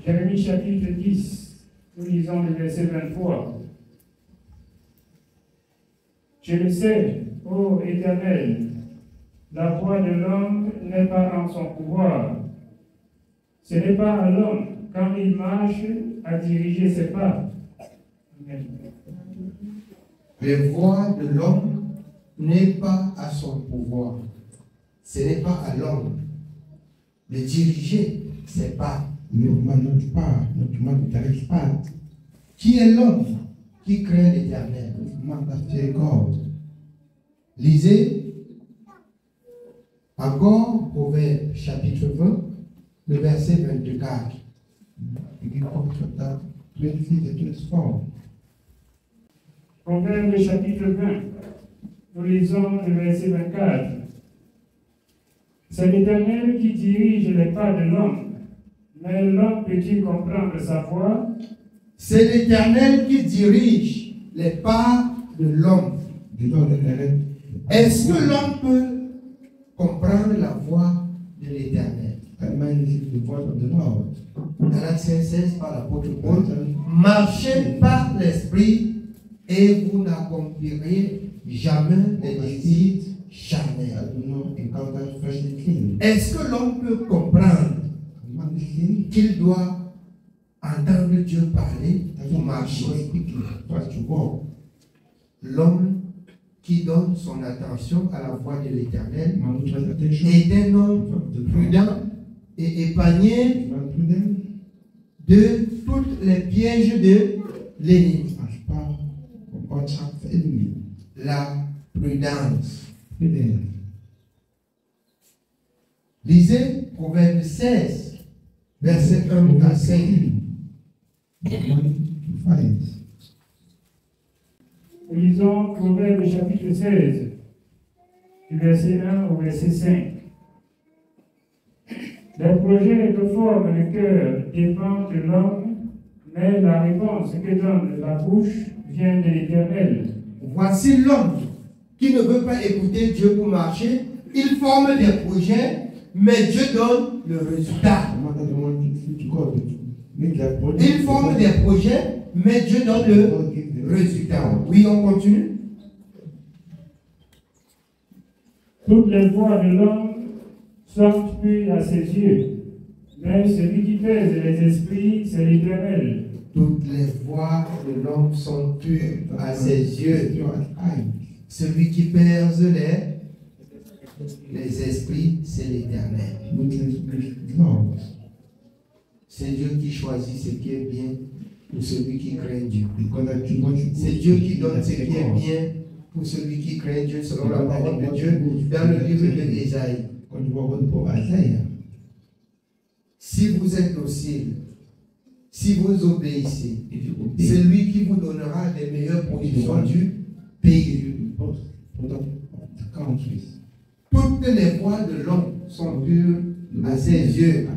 Jérémie chapitre 10, nous lisons le verset 23. Je le sais, ô Éternel, la voie de l'homme n'est pas en son pouvoir. Ce n'est pas à l'homme, quand il marche, à diriger ses pas. Amen. Les voies de l'homme n'est pas à son pouvoir. Ce n'est pas à l'homme de diriger ses pas. Qui est l'homme qui craint l'Éternel? Lisez encore Proverbe chapitre 20, le verset 24. Proverbe chapitre 20, nous lisons le verset 24. C'est l'Éternel qui dirige les pas de l'homme, mais l'homme peut-il comprendre sa voie? C'est l'Éternel qui dirige les pas de l'homme. Est-ce que l'homme peut comprendre la voie de l'Éternel? Galaxiens 16 par l'apôtre Paul. Marchez par l'esprit et vous n'accomplirez jamais les désirs charnels. Est-ce que l'homme peut comprendre qu'il doit entendre Dieu parler pour marcher? L'homme qui donne son attention à la voix de l'Éternel est un homme prudent et épargné de toutes les pièges de l'ennemi. La prudence. Lisez Proverbe 16, verset 1 à 5. Nous lisons Proverbe chapitre 16, du verset 1 au verset 5. Les projets que forme le cœur dépendent de l'homme, mais la réponse que donne la bouche vient de l'Éternel. Voici l'homme qui ne veut pas écouter Dieu pour marcher. Il forme des projets, mais Dieu donne le résultat. Il forme des projets, mais Dieu donne le résultat. Oui, on continue. Toutes les voies de l'homme sont pures à ses yeux, mais celui qui pèse les esprits, c'est l'Éternel. Toutes les voies de l'homme sont pures à ses yeux. Celui qui pèse les esprits, c'est l'Éternel. C'est Dieu qui choisit ce qui est bien pour celui qui craint Dieu. C'est Dieu qui donne ce qui est bien pour celui qui craint Dieu selon la parole de Dieu dans le livre de Ésaïe. Si vous êtes docile, si vous obéissez, c'est lui qui vous donnera les meilleures productions du pays. Toutes les voies de l'homme sont pures à ses yeux.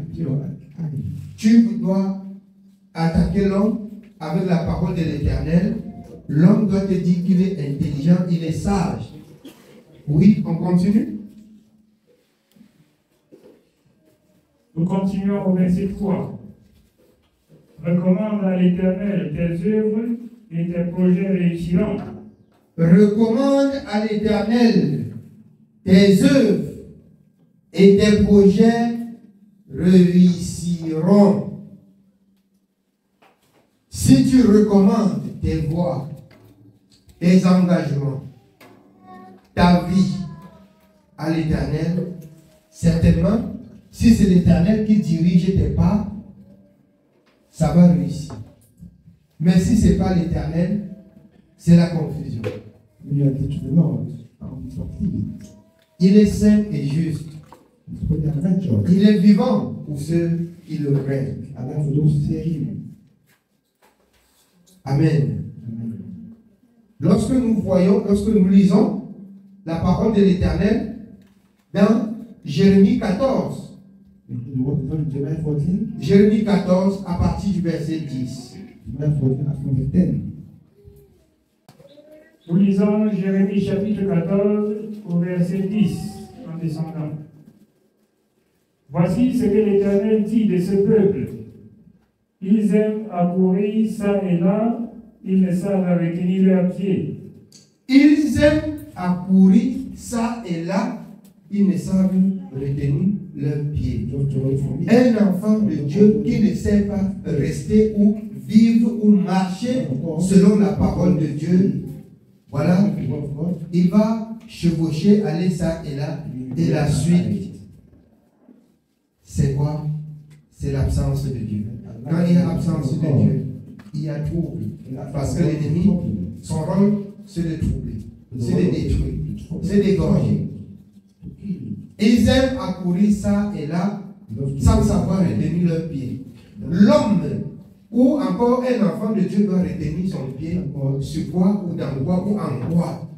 Tu dois attaquer l'homme avec la parole de l'Éternel. L'homme doit te dire qu'il est intelligent, il est sage. Oui, on continue. Nous continuons au verset 3. Recommande à l'Éternel tes œuvres et tes projets réussiront. Recommande à l'Éternel tes œuvres et tes projets réussiront. Si tu recommandes tes voies, tes engagements, ta vie à l'Éternel, certainement, si c'est l'Éternel qui dirige tes pas, ça va réussir. Mais si ce n'est pas l'Éternel, c'est la confusion. Il est saint et juste. Il est vivant pour ceux qui le craignent. Amen. Lorsque nous lisons la parole de l'Éternel dans Jérémie 14. Jérémie 14 à partir du verset 10. Nous lisons Jérémie chapitre 14 au verset 10 en descendant. Voici ce que l'Éternel dit de ce peuple. Ils aiment accourir ça et là, ils ne savent retenir leurs pieds. Ils aiment accourir ça et là, ils ne savent retenir leurs pieds. Un enfant de Dieu qui ne sait pas rester ou vivre ou marcher selon la parole de Dieu, voilà, il va chevaucher, aller ça et là, et la suite, c'est quoi? C'est l'absence de Dieu. Quand il y a absence de Dieu, il y a trouble. Parce que l'ennemi, son rôle, c'est de troubler, c'est de détruire, c'est d'égorger. Ils aiment accourir ça et là, sans savoir retenir leurs pieds. L'homme, ou encore un enfant de Dieu, doit retenir son pied sur quoi, ou dans quoi, ou en quoi,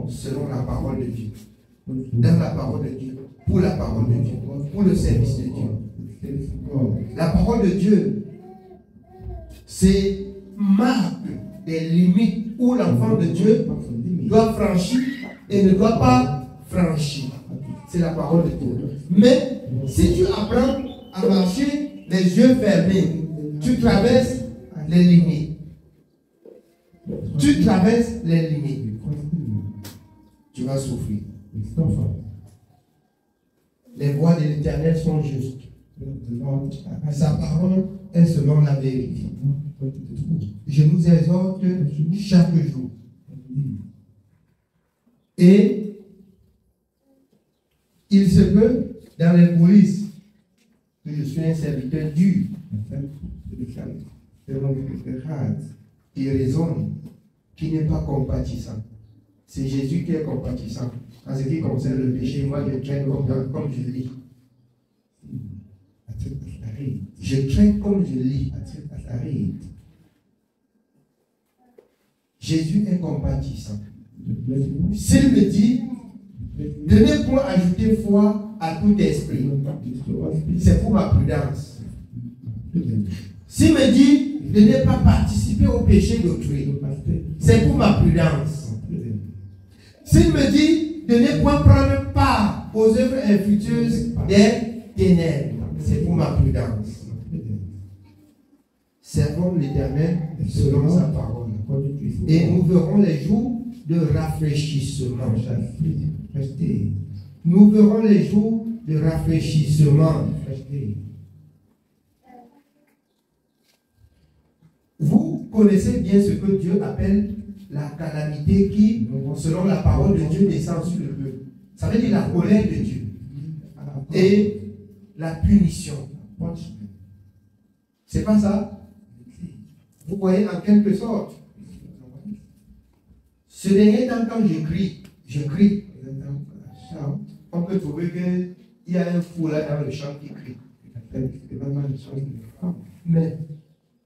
selon la parole de Dieu. Dans la parole de Dieu, pour la parole de Dieu, pour le service de Dieu. La parole de Dieu, c'est marque des limites où l'enfant de Dieu doit franchir et ne doit pas franchir. C'est la parole de Dieu. Mais si tu apprends à marcher les yeux fermés, tu traverses les limites. Tu traverses les limites. Tu vas souffrir. Les voies de l'Éternel sont justes. Sa parole est selon la vérité. Je nous exhorte chaque jour. Et il se peut, dans les polices, que je suis un serviteur dur, qui raisonne, qui n'est pas compatissant. C'est Jésus qui est compatissant. En ce qui concerne le péché, moi je traite comme je lis. Je traite comme je lis. Jésus est compatissant. S'il me dit, ne venez point ajouter foi à tout esprit, c'est pour ma prudence. S'il me dit, de ne pas participer au péché d'autrui, c'est pour ma prudence. S'il me dit, de ne point prendre part aux œuvres infructueuses des ténèbres, c'est pour ma prudence. Servons l'Éternel selon sa parole. Et nous verrons les jours de rafraîchissement. Nous verrons les jours de rafraîchissement. Vous connaissez bien ce que Dieu appelle la calamité qui, selon la parole de Dieu, descend sur le peuple. Ça veut dire la colère de Dieu et la punition. C'est pas ça? Vous voyez en quelque sorte. Ce dernier temps, quand je crie. On peut trouver qu'il y a un fou là dans le champ qui crie. Mais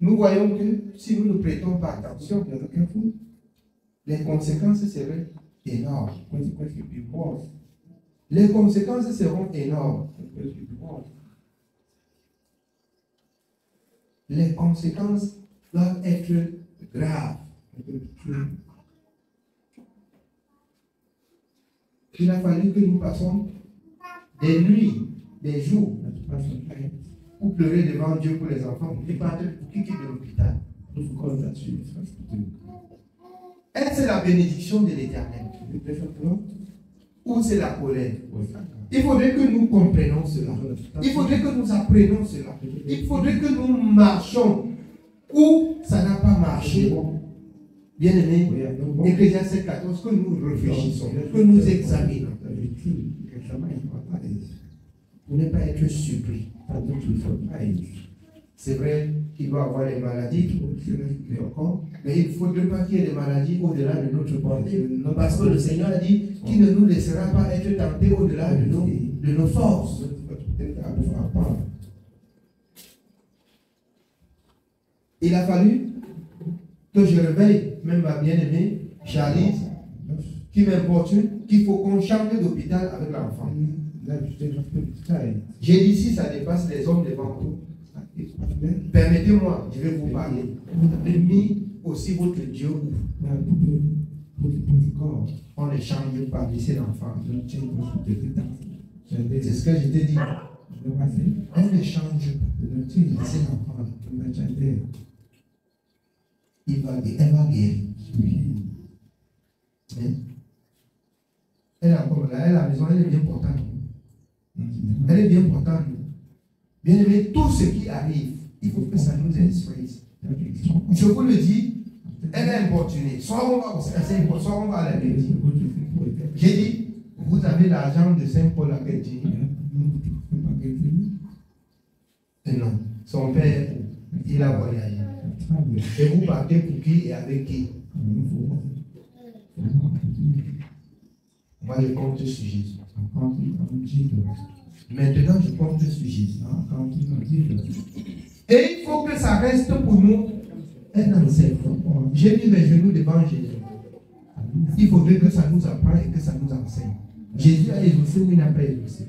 nous voyons que si nous ne prêtons pas attention, les conséquences seraient énormes. Les conséquences seront énormes. Les conséquences doivent être graves. Il a fallu que nous passions des nuits, des jours, pour pleurer devant Dieu pour les enfants, pour qui quittent l'hôpital. Est-ce la bénédiction de l'Éternel ou c'est la colère? Il faudrait que nous comprenions cela. Il faudrait que nous apprenions cela. Il faudrait que nous marchions où ça n'a pas marché. Bien aimé, Ecclésiaste 7,14, que nous réfléchissons, que nous examinons. Pour ne pas être surpris. C'est vrai qu'il doit y avoir des maladies, mais il ne faudrait pas qu'il y ait des maladies au-delà de notre portée. Parce que le Seigneur a dit qu'il ne nous laissera pas être tentés au-delà de nos forces. Il a fallu que je réveille même ma bien-aimée Charlie, qui m'importune, qu'il faut qu'on change d'hôpital avec l'enfant. J'ai dit, si ça dépasse les hommes devant vous, permettez-moi, je vais vous parler. Vous avez mis aussi votre Dieu. On ne change pas, laissez l'enfant. C'est ce que je t'ai dit. Elle ne change pas. C'est l'enfant. Elle va guérir. Elle est encore là, elle est à la maison, elle est bien portante. Elle est bien portante. Bien aimé, tout ce qui arrive, il faut que ça nous instruise. Je vous le dis, elle est importunée. Soit on va au Saint Paul, soit on va à la Belgique. J'ai dit, vous avez l'argent de Saint Paul à Belgique. Non, son père, il a voyagé. Et vous partez pour qui et avec qui? Moi, je compte sur Jésus. Maintenant, je compte sur Jésus. Et il faut que ça reste pour nous un enseignement. J'ai mis mes genoux devant Jésus. Il faudrait que ça nous apprenne et que ça nous enseigne. Jésus a exaucé ou il n'a pas exaucé?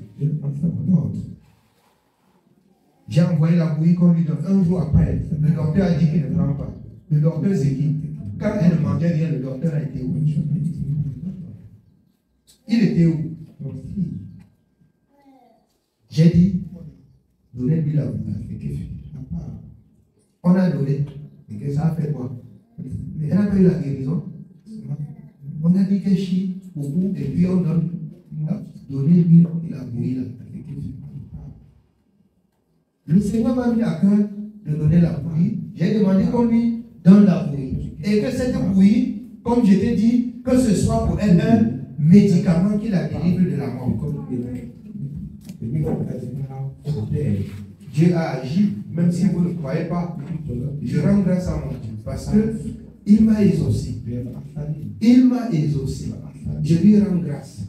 J'ai envoyé la bouillie qu'on lui donne. Un jour après, le docteur a dit qu'il ne prend pas. Le docteur c'est qui? Quand elle ne mangeait rien, le docteur a été où? Il était où? J'ai dit, donnez-lui la bouillie. On a donné. Et que ça a fait quoi? Elle n'a pas eu la guérison. On a dit qu'elle chie beaucoup et puis on donne. Donnez-lui la bouillie là. Le Seigneur m'a mis à cœur de donner la bouillie. J'ai demandé qu'on lui donne la bouillie. Et que cette bouillie, comme je t'ai dit, que ce soit pour elle un médicament qui la délivre de la mort. Dieu a agi, même si vous ne croyez pas. Je rends grâce à mon Dieu parce qu'il m'a exaucé. Il m'a exaucé. Je lui rends grâce.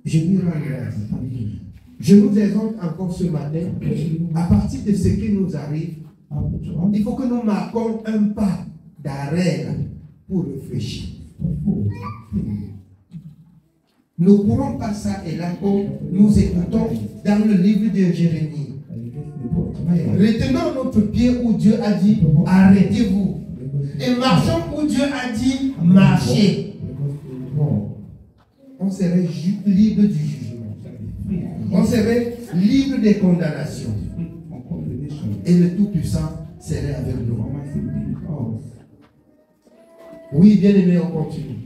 Je lui rends grâce. Je nous exhorte encore ce matin, à partir de ce qui nous arrive, il faut que nous marquons un pas d'arrêt pour réfléchir. Nous ne courons pas ça et là comme nous écoutons dans le livre de Jérémie. Retenons notre pied où Dieu a dit arrêtez-vous et marchons où Dieu a dit marchez. On serait libre du jugement. On serait libre des condamnations. Et le Tout-Puissant serait avec nous. Oui, bien aimé, on continue.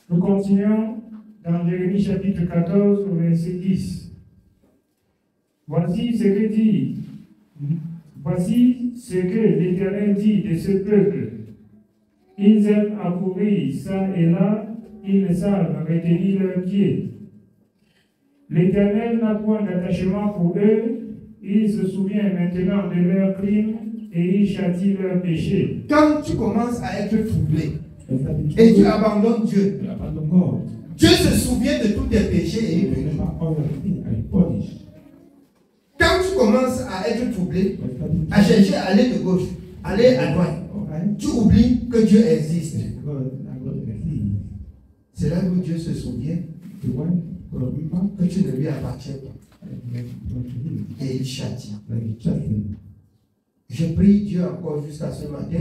Nous continuons dans Jérémie chapitre 14 au verset 10. Voici ce que l'Éternel dit de ce peuple. Ils aiment à courir ça et là, ils ne savent retenir leurs pieds. L'Éternel n'a point d'attachement pour eux, il se souvient maintenant de leurs crimes et il châtie leurs péchés. Quand tu commences à être troublé et tu abandonnes Dieu, Dieu se souvient de tous tes péchés et il punit. Quand tu commences à être troublé, à chercher à aller de gauche, aller à droite, tu oublies que Dieu existe. C'est là où Dieu se souvient que tu ne lui appartiens pas. Et il châtie. Je prie Dieu encore jusqu'à ce matin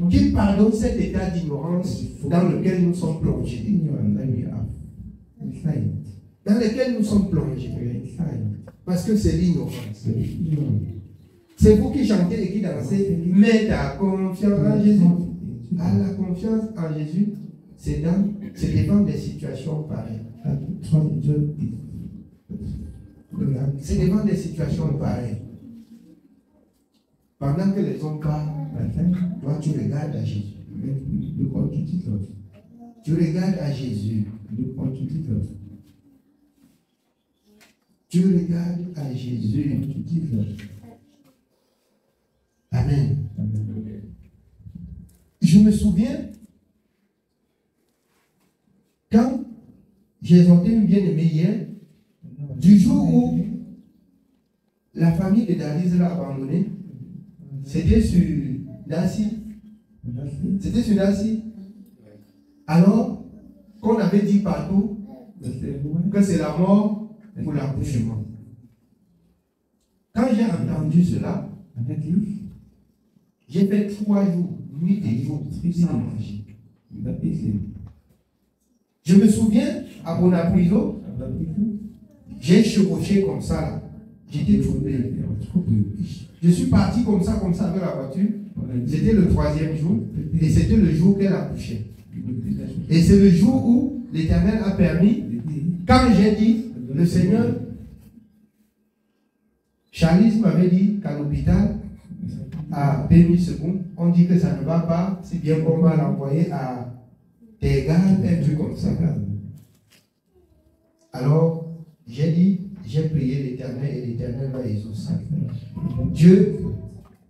qu'il pardonne cet état d'ignorance dans lequel nous sommes plongés. Dans lequel nous sommes plongés. Parce que c'est l'ignorance. C'est vous qui chantez et qui dansez. Mets ta confiance en Jésus. À la confiance en Jésus, c'est devant des situations pareilles. C'est devant des situations pareilles. Pendant que les hommes parlent, toi tu regardes à Jésus. Tu regardes à Jésus. Tu regardes à Jésus. Amen. Je me souviens quand j'ai exhorté une bien-aimée hier, du jour où la famille de David l'a abandonné, c'était sur Nancy. C'était sur Nancy. Alors qu'on avait dit partout que c'est la mort pour l'accouchement. Quand j'ai entendu cela, j'ai fait 3 jours, nuit et jour, sans manger. Je me souviens, à Bonapriso, j'ai chevauché comme ça là. J'étais troublé. Je suis parti comme ça avec la voiture. C'était le 3e jour. Et c'était le jour qu'elle a couché. Et c'est le jour où l'Éternel a permis, quand j'ai dit, le Seigneur, Charles m'avait dit qu'à l'hôpital, à Béni Second, on dit que ça ne va pas, c'est bien qu'on va l'envoyer à Tégal, un truc comme ça. Alors, j'ai prié l'Éternel et l'Éternel m'a exaucé. Dieu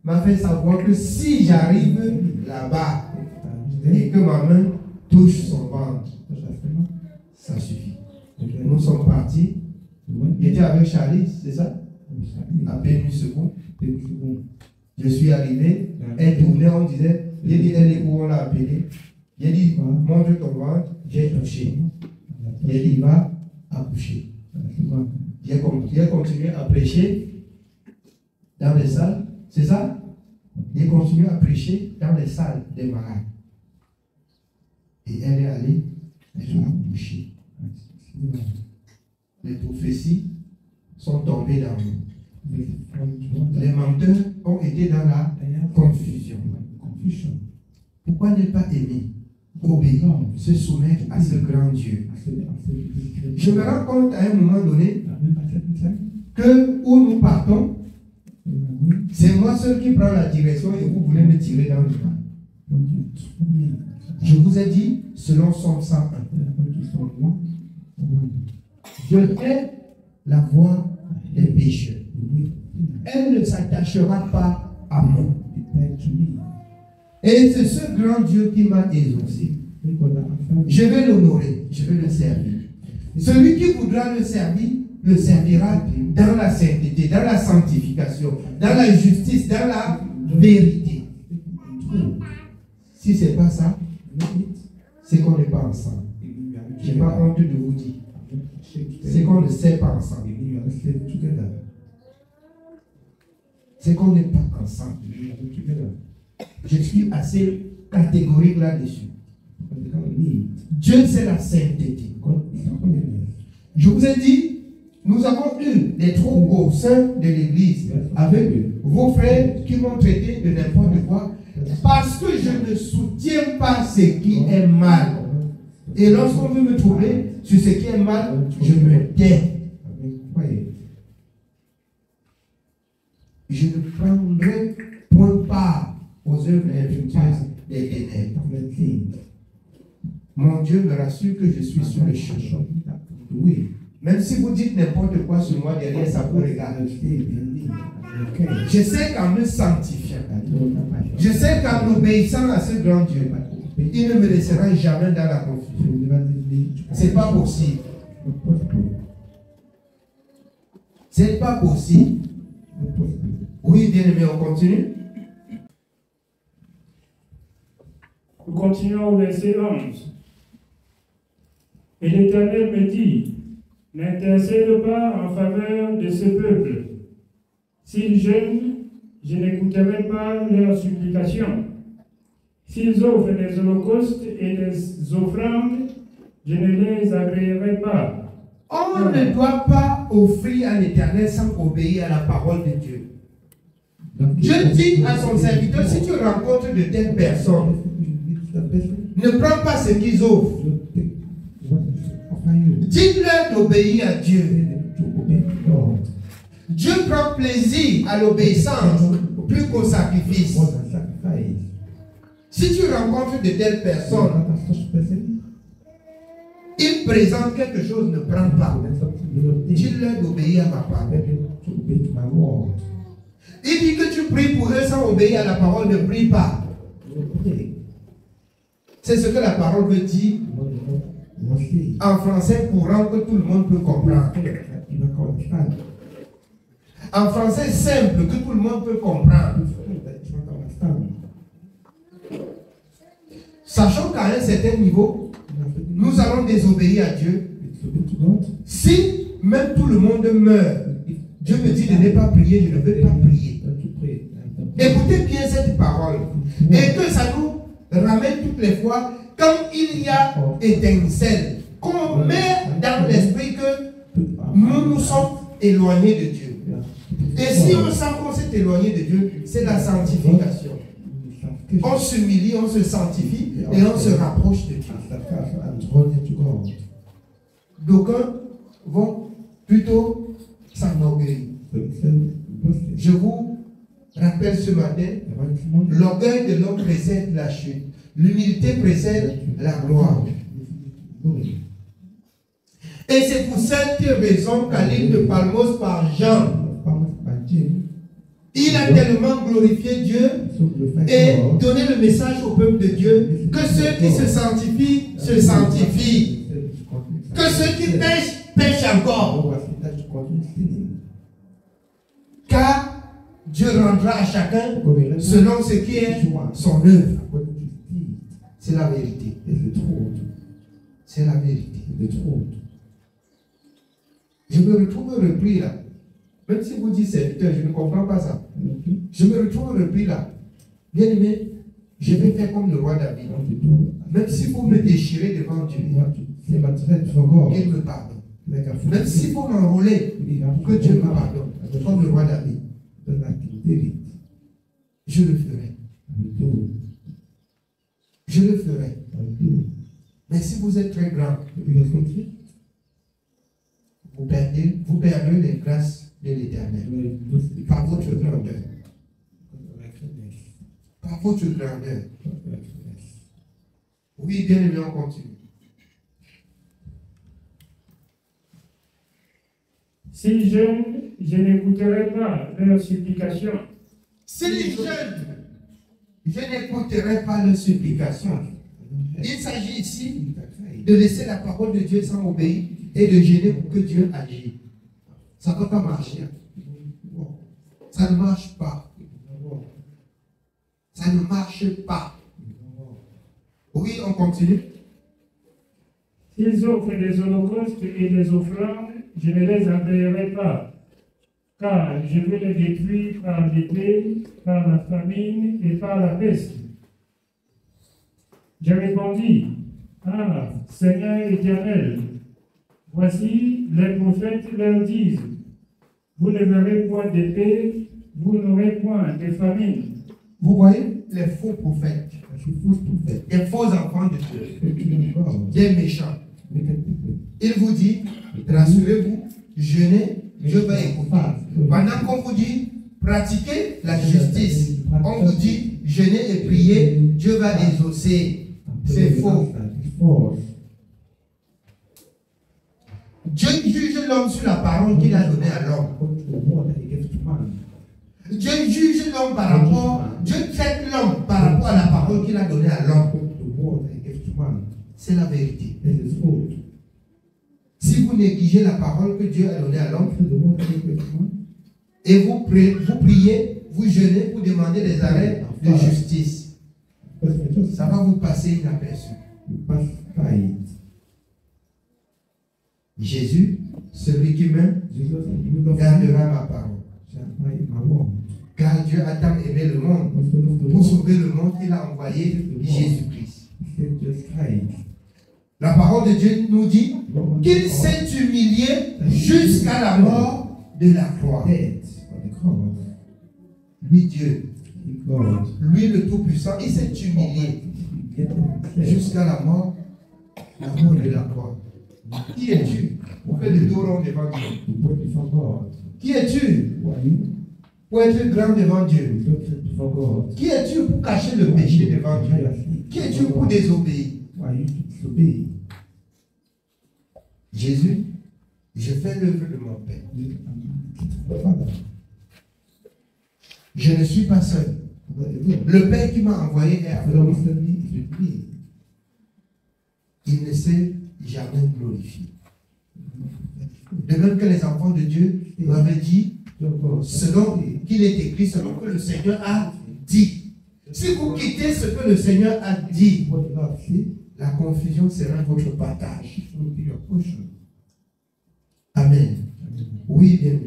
m'a fait savoir que si j'arrive là-bas et que ma main touche son ventre, ça suffit. Nous sommes partis. J'étais avec Charlie, c'est ça? À Béni Second. Je suis arrivé, elle tournait, on disait, j'ai dit, elle est où, on l'a appelé. J'ai dit, montre ton ventre, j'ai touché. J'ai dit, va accoucher. J'ai continué à prêcher dans les salles, c'est ça? J'ai continué à prêcher dans les salles des malades. Et elle est allée, elle a accouché. Les prophéties sont tombées dans nous. Les menteurs ont été dans la confusion. Pourquoi ne pas aimer, obéir, se soumettre à ce grand Dieu? Je me rends compte à un moment donné que où nous partons, c'est moi seul qui prends la direction et vous voulez me tirer dans le bras. Je vous ai dit, selon Somme 101, je hais la voix des pécheurs. Elle ne s'attachera pas à moi. Et c'est ce grand Dieu qui m'a exaucé. Je vais l'honorer, je vais le servir. Celui qui voudra le servir, le servira dans la sainteté, dans la sanctification, dans la justice, dans la vérité. Si ce n'est pas ça, c'est qu'on n'est pas ensemble. Je n'ai pas honte de vous dire. C'est qu'on ne sait pas ensemble. C'est qu'on n'est pas ensemble. Je suis assez catégorique là-dessus. Dieu, c'est la sainteté. Je vous ai dit, nous avons eu des troubles au sein de l'Église avec vos frères qui m'ont traité de n'importe quoi parce que je ne soutiens pas ce qui est mal. Et lorsqu'on veut me trouver sur ce qui est mal, je me tais. Je ne prendrai point part aux œuvres infructueuses des ténèbres. Mon Dieu me rassure que je suis sur le chemin. Oui. Même si vous dites n'importe quoi sur moi derrière, ça vous regarde. Je sais qu'en me sanctifiant, je sais qu'en obéissant à ce grand Dieu, il ne me laissera jamais dans la confusion. C'est pas possible. C'est pas possible. Oui, bien aimé, on continue. Nous continuons au verset 11. Et l'Éternel me dit, n'intercède pas en faveur de ce peuple. S'ils jeûnent, je n'écouterai pas leurs supplications. S'ils offrent des holocaustes et des offrandes, je ne les agréerai pas. On ne doit pas offrir à l'Éternel sans obéir à la parole de Dieu. Je dis à son serviteur, si tu rencontres de telles personnes, ne prends pas ce qu'ils offrent. Dites-leur d'obéir à Dieu. Dieu prend plaisir à l'obéissance plus qu'au sacrifice. Si tu rencontres de telles personnes, ils présentent quelque chose, ne prends pas. Dis-leur d'obéir à ma parole. Il dit que tu pries pour eux sans obéir à la parole, ne prie pas. C'est ce que la parole veut dire en français courant que tout le monde peut comprendre. En français simple que tout le monde peut comprendre. Sachant qu'à un certain niveau, nous allons désobéir à Dieu. Si même tout le monde meurt, Dieu me dit de ne pas prier, je ne veux pas prier. Écoutez bien cette parole. Et que ça nous ramène toutes les fois quand il y a étincelle. qu'on met dans l'esprit que nous sommes éloignés de Dieu. Et si on sent qu'on s'est éloigné de Dieu, c'est la sanctification. On s'humilie, on se sanctifie et on se rapproche de Dieu. D'aucuns vont plutôt s'enorgueillir. Je vous rappelle ce matin, l'orgueil de l'homme précède la chute. L'humilité précède la gloire. Et c'est pour cette raison qu'à l'île de Palmos par Jean, il a tellement glorifié Dieu et donné le message au peuple de Dieu que ceux qui se sanctifient, se sanctifient. Que ceux qui pêchent, pêchent encore. Car Dieu rendra à chacun selon ce qui est son œuvre. C'est la vérité. C'est la vérité. Je me retrouve repris là. Même si vous dites serviteur, je ne comprends pas ça. Je me retrouve repris là. Bien aimé, je vais faire comme le roi David. Même si vous me déchirez devant Dieu, il me pardonne. Même s'il faut m'enrôler, que Dieu me pardonne. Comme le roi David. Je le ferai. Je le ferai. Mais si vous êtes très grand, vous perdrez les grâces de l'Éternel. Par votre grandeur. Par votre grandeur. Oui, bien aimé, on continue. Si jeune, je n'écouterai pas leurs supplications. S'ils jeûnent, je n'écouterai pas leurs supplications. Il s'agit ici de laisser la parole de Dieu sans obéir et de gêner pour que Dieu agisse. Ça ne va pas marcher. Ça ne marche pas. Ça ne marche pas. Oui, on continue. S'ils offrent des holocaustes et des offrandes, je ne les enverrai pas, car je vais les détruire par l'épée, par la famine et par la peste. Je répondis, ah, Seigneur éternel, voici les prophètes leur disent, vous ne verrez point d'épée, vous n'aurez point de famine. Vous voyez les faux prophètes, les faux enfants de Dieu, des méchants. Il vous dit, rassurez-vous, jeûnez, Dieu va écouter. Pendant qu'on vous dit, pratiquez la justice, on vous dit, jeûnez et priez, Dieu va désosser. C'est faux. Dieu juge l'homme sur la parole qu'il a donnée à l'homme. Dieu juge l'homme par rapport, Dieu traite l'homme par rapport à la parole qu'il a donnée à l'homme. C'est la vérité. Si vous négligez la parole que Dieu a donnée à l'homme, et vous priez, vous jeûnez, vous demandez des arrêts de justice, ça va vous passer inaperçu. Jésus, celui qui m'aime, gardera ma parole. Car Dieu a tant aimé le monde. Pour sauver le monde, il a envoyé Jésus-Christ. La parole de Dieu nous dit qu'il s'est humilié jusqu'à la mort de la croix. Lui, Dieu, lui le Tout-Puissant, il s'est humilié jusqu'à la mort de la croix. Qui es-tu pour faire le dos rond devant Dieu? Qui es-tu pour être grand devant Dieu? Qui es-tu pour cacher le péché devant Dieu? Qui es-tu pour désobéir? Jésus, je fais l'œuvre de mon Père. Je ne suis pas seul. Le Père qui m'a envoyé est avec moi. Il ne s'est jamais glorifié. De même que les enfants de Dieu m'avaient dit, selon qu'il est écrit, selon que le Seigneur a dit. Si vous quittez ce que le Seigneur a dit, la confusion sera votre partage. Amen. Oui, bien.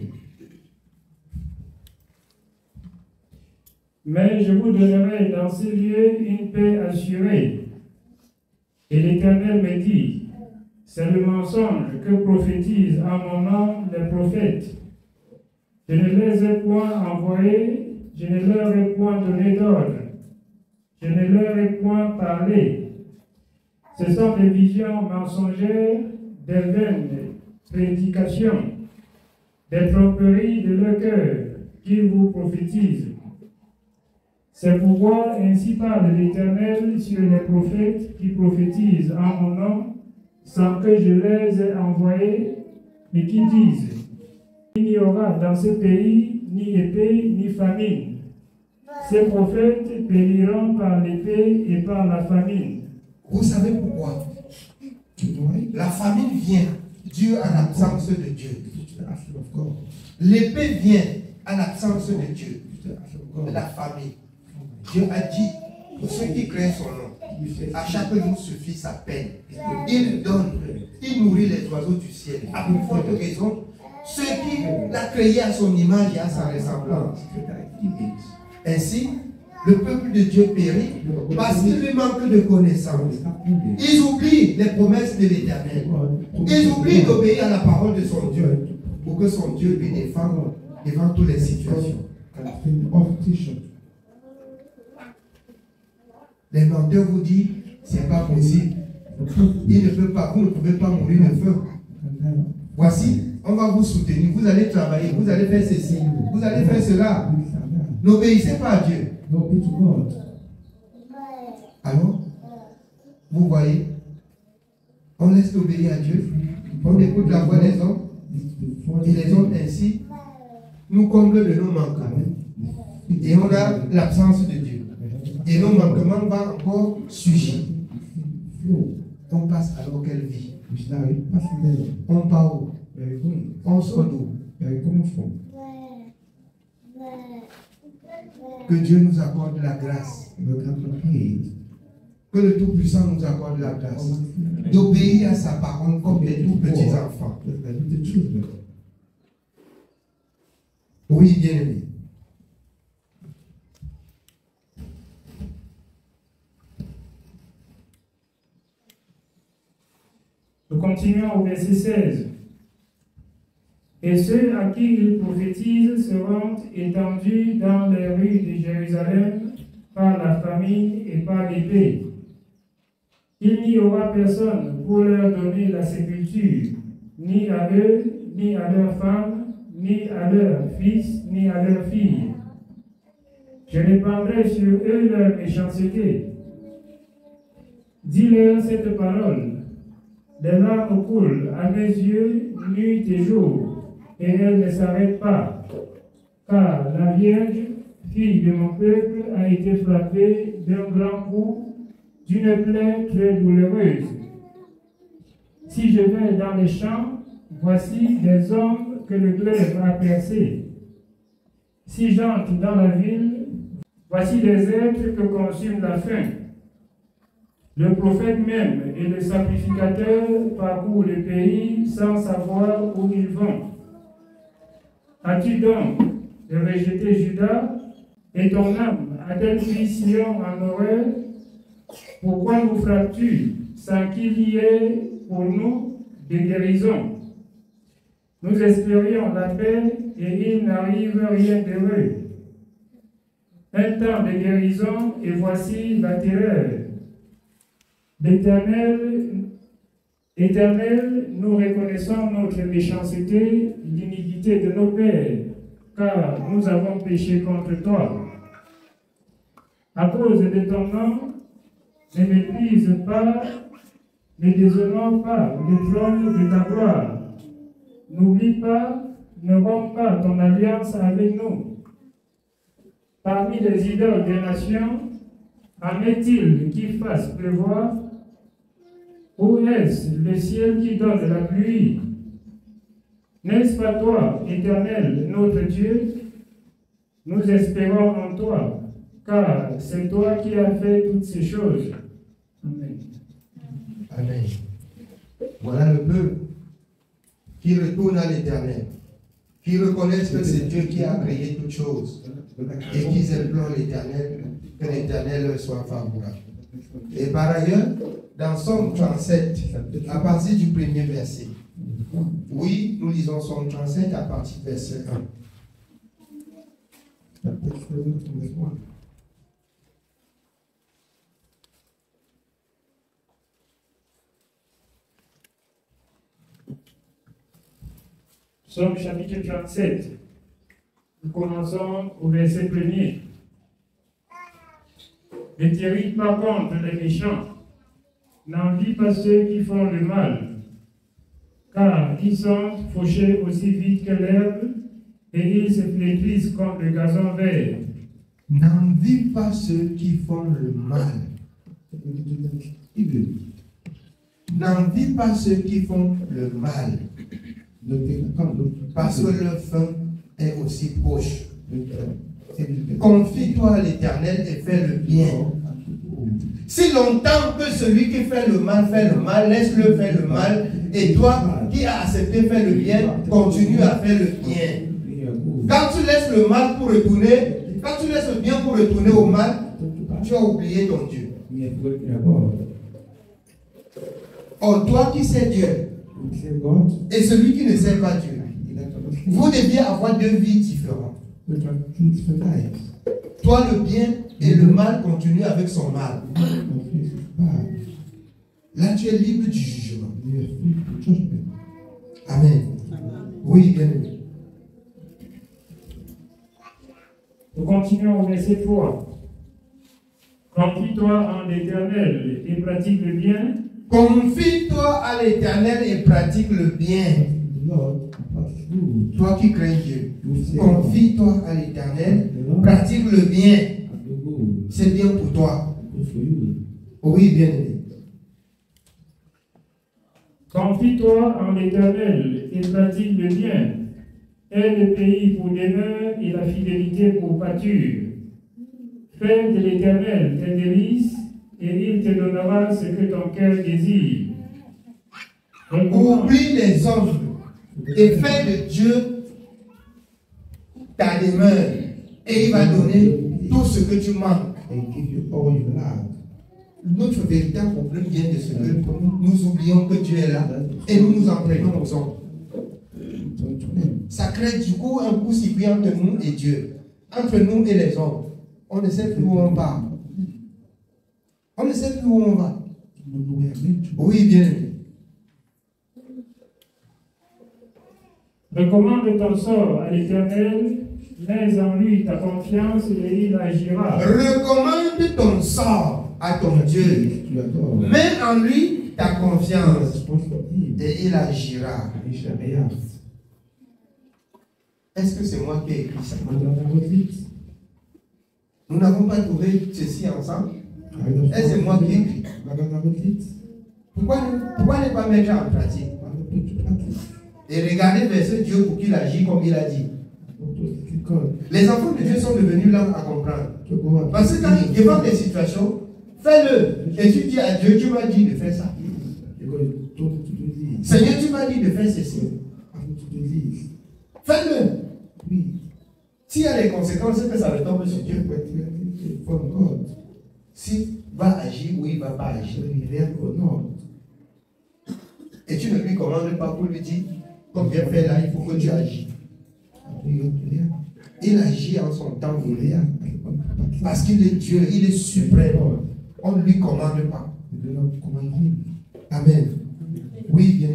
Mais je vous donnerai dans ces lieux une paix assurée. Et l'Éternel me dit, C'est le mensonge que prophétisent en mon nom les prophètes. Je ne les ai point envoyés, je ne leur ai point donné d'ordre, je ne leur ai point parlé. Ce sont des visions mensongères, des vaines prédications, des tromperies de leur cœur qu'ils vous prophétisent. C'est pourquoi ainsi parle l'Éternel sur les prophètes qui prophétisent en mon nom, sans que je les ai envoyés, et qui disent: il n'y aura dans ce pays ni épée ni famine. Ces prophètes périront par l'épée et par la famine. Vous savez pourquoi? La famine vient due à l'absence de Dieu. L'épée vient à l'absence de Dieu. La famine. Dieu a dit, pour ceux qui créent son nom, à chaque jour suffit sa peine. Il donne, il nourrit les oiseaux du ciel. À plus forte raison, ceux qui l'a créé à son image et à sa ressemblance. Ainsi, le peuple de Dieu périt parce qu'il lui manque de connaissances. Ils oublient les promesses de l'Éternel. Ils oublient d'obéir à la parole de son Dieu pour que son Dieu lui défende devant toutes les situations. Les menteurs vous disent, c'est pas possible. Il ne peut pas, vous ne pouvez pas mourir de faim. Voici, on va vous soutenir, vous allez travailler, vous allez faire ceci, vous allez faire cela. N'obéissez pas à Dieu. Alors, vous voyez, on laisse obéir à Dieu, on écoute la voix des hommes, et les hommes ainsi nous comblent de nos manquements. Et on a l'absence de Dieu. Et nos manquements vont encore surgir. On passe alors quelle vie? On part où? On sort d'où? Que Dieu nous accorde la grâce. Que le Tout-Puissant nous accorde la grâce d'obéir à sa parole comme des tout petits enfants. Oui, bien-aimé. Nous continuons au verset 16. Et ceux à qui il prophétise seront étendus dans les rues de Jérusalem par la famine et par l'épée. Il n'y aura personne pour leur donner la sépulture, ni à eux, ni à leurs femmes, ni à leurs fils, ni à leurs filles. Je répandrai sur eux leur méchanceté. Dis-leur cette parole. Des larmes coulent à mes yeux nuit et jour, et elles ne s'arrêtent pas. Car la Vierge, fille de mon peuple, a été frappée d'un grand coup, d'une plaie très douloureuse. Si je vais dans les champs, voici des hommes que le glaive a percés. Si j'entre dans la ville, voici des êtres que consume la faim. Le prophète même et le sacrificateur parcourent le pays sans savoir où ils vont. As-tu donc rejeté Judas et ton âme a-t-elle pris Sion en horreur? Pourquoi nous frappes-tu sans qu'il y ait pour nous des guérisons? Nous espérions la paix et il n'arrive rien d'heureux. Un temps de guérison et voici la terreur. Éternel, nous reconnaissons notre méchanceté, l'iniquité de nos pères, car nous avons péché contre toi. À cause de ton nom, ne méprise pas, ne déshonore pas le trône de ta gloire. N'oublie pas, ne romps pas ton alliance avec nous. Parmi les idoles des nations, en est-il qui fasse pleuvoir? Où est-ce le ciel qui donne la pluie? N'est-ce pas toi, Éternel, notre Dieu? Nous espérons en toi, car c'est toi qui as fait toutes ces choses. Amen. Amen. Voilà le peuple qui retourne à l'Éternel, qui reconnaissent que c'est Dieu qui a créé toutes choses et qu'ils implorent l'Éternel, que l'Éternel soit favorable. Et par ailleurs, dans Somme 37, à partir du premier verset. Oui, nous lisons Somme 37 à partir du verset 1. Psaume chapitre 37. Nous commençons au verset 1er. Ne t'irrite pas contre les méchants, n'envie pas ceux qui font le mal, car ils sont fauchés aussi vite que l'herbe, et ils se flétrissent comme le gazon vert. N'envie pas ceux qui font le mal. N'envie pas ceux qui font le mal, parce que leur fin est aussi proche. Confie-toi à l'Éternel et fais le bien. Si longtemps que celui qui fait le mal, laisse-le faire le mal, et toi qui as accepté faire le bien, continue à faire le bien. Quand tu laisses le mal pour retourner, quand tu laisses le bien pour retourner au mal, tu as oublié ton Dieu. Or, toi qui sais Dieu, et celui qui ne sait pas Dieu, vous deviez avoir deux vies différentes. Toi le bien et le mal continuent avec son mal. Là tu es libre du jugement. Amen. Oui, bien aimé. Nous continuons au verset 3. Confie-toi en l'Éternel et pratique le bien. Confie-toi à l'Éternel et pratique le bien. Toi qui crains Dieu, confie-toi à l'Éternel, pratique le bien. C'est bien pour toi. Oui, bien aimé. Confie-toi en l'Éternel et pratique le bien. Aie le pays pour demeure et la fidélité pour pâture. Fais de l'Éternel tes délices et il te donnera ce que ton cœur désire. Oublie les hommes et fais de Dieu ta demeure et il va donner tout ce que tu manques. Notre véritable problème vient de ce que nous oublions que Dieu est là et nous nous en prenons aux hommes. Ça crée du coup un coup circuit entre nous et Dieu, entre nous et les hommes. On ne sait plus où on va. On ne sait plus où on va. Oui, bien aimé. Recommande ton sort à l'Éternel, mets en lui ta confiance et il agira. Recommande ton sort à ton Dieu. Mets en lui ta confiance et il agira. Est-ce que c'est moi qui ai écrit ça? Nous n'avons pas trouvé ceci ensemble. Est-ce que c'est moi qui ai écrit? Pourquoi ne pas mettre en pratique? Et regardez vers ce Dieu pour qu'il agisse comme il a dit. Les enfants de Dieu sont devenus là à comprendre. Parce que quand ils devant des situations, fais-le. Et tu dis à Dieu, tu m'as dit de faire ça. Seigneur, tu m'as dit de faire ceci. Fais-le. S'il y a des conséquences, c'est que ça retombe sur Dieu. S'il va agir ou il ne va pas agir. Et tu ne lui commandes pas pour lui dire, comme bien fait là, il faut que tu agis. Il agit en son temps voulu. Parce qu'il est Dieu, il est suprême. On ne lui commande pas. Amen. Oui, bien.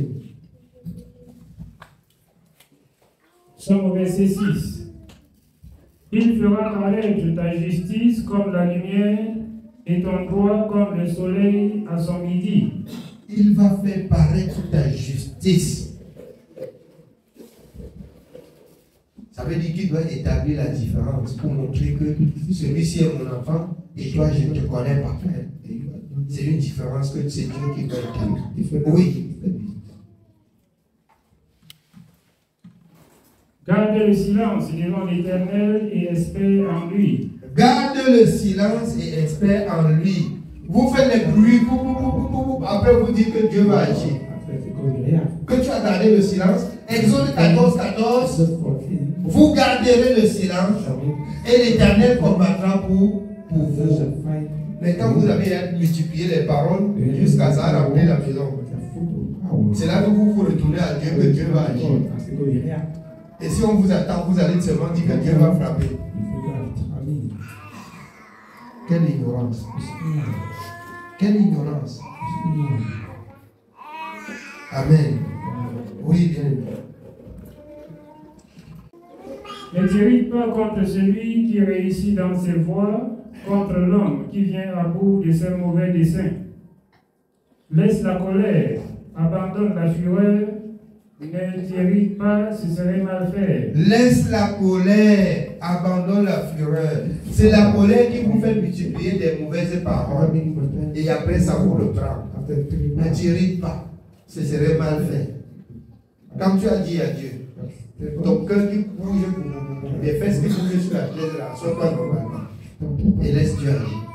Somme au verset 6. Il fera paraître ta justice comme la lumière et ton droit comme le soleil à son midi. Il va faire paraître ta justice. Ça veut dire qu'il doit établir la différence pour montrer que celui-ci est mon enfant et toi je ne te connais pas. C'est une différence que c'est Dieu qui doit établir. Oui. Garde le silence devant l'Éternel et espère en lui. Garde le silence et espère en lui. Vous faites les bruits, après vous dites que Dieu va agir. Que tu as gardé le silence. Exode 14, 14. Vous garderez le silence et l'Éternel combattra pour vous. Mais quand vous avez multiplié les paroles jusqu'à ça remplir la maison, c'est là que vous vous retournez à Dieu, que Dieu va agir. Et si on vous attend, vous allez seulement dire que Dieu va frapper. Quelle ignorance. Quelle ignorance. Amen. Oui, bien. Ne t'irrite pas contre celui qui réussit dans ses voies, contre l'homme qui vient à bout de ses mauvais desseins. Laisse la colère, abandonne la fureur, ne t'irrite pas, ce serait mal faire. Laisse la colère, abandonne la fureur. C'est la colère qui vous fait multiplier des mauvaises paroles. Et après ça vous reprend. Ne t'irrite pas, ce serait mal fait. Quand tu as dit à Dieu, ton cœur qui bouge, les fesses qui bougent sur la tête, là, sois-toi normalement. Et laisse Dieu agir.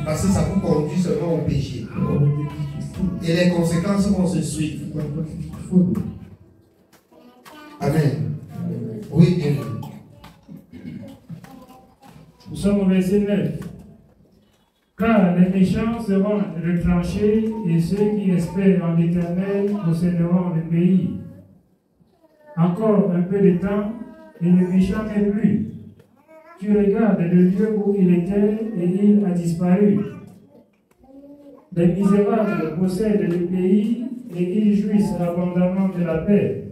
Parce que ça vous conduit seulement au péché. Et les conséquences vont se suivre. Amen. Oui, bien. Nous sommes au verset 9. Car les méchants seront retranchés et ceux qui espèrent en l'Éternel posséderont le pays. Encore un peu de temps et le méchant n'est plus. Tu regardes le lieu où il était et il a disparu. Les misérables possèdent le pays et ils jouissent abondamment de la paix.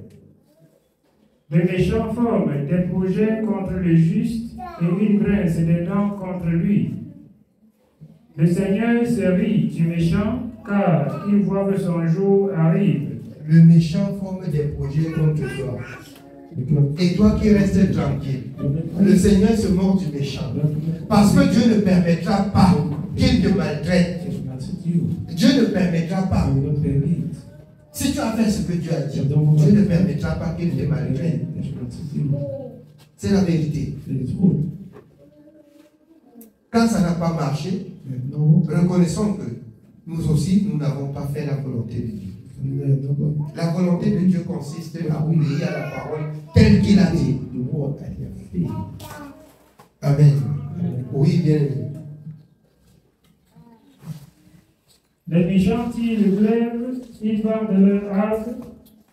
Les méchants forment des projets contre le juste et ils grincent des dents contre lui. Le Seigneur se rit du méchant car il voit que son jour arrive. Le méchant forme des projets contre toi. Et toi qui restes tranquille, le Seigneur se moque du méchant. Parce que Dieu ne permettra pas qu'il te maltraite. Dieu ne permettra pas. Si tu as fait ce que Dieu a dit, Dieu ne permettra pas qu'il te maltraite. C'est la vérité. Quand ça n'a pas marché, reconnaissons que nous aussi, nous n'avons pas fait la volonté de Dieu. La volonté de Dieu consiste à obéir à la parole telle qu'il a dit. Amen. Oui, bien. Les méchants tirent le glaive, ils vendent leur arc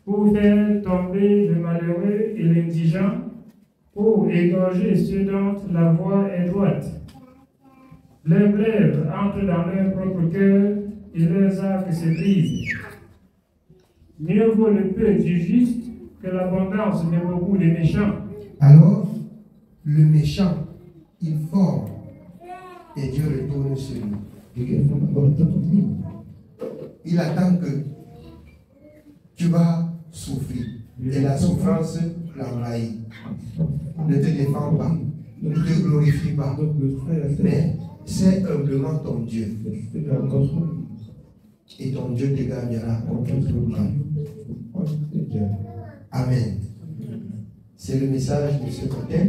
pour faire tomber le malheureux et l'indigent, pour égorger ceux dont la voie est droite. Leurs glaives entrent dans leur propre cœur et leurs arcs se brisent. Mieux vaut le peu du juste que l'abondance de beaucoup de méchants. Alors, le méchant, il forme et Dieu retourne sur lui. Il attend que tu vas souffrir et la souffrance l'envahit. Ne te défends pas, ne te glorifie pas, mais c'est humblement ton Dieu. Et ton Dieu te gagnera contre tout temps. Amen. C'est le message de ce matin.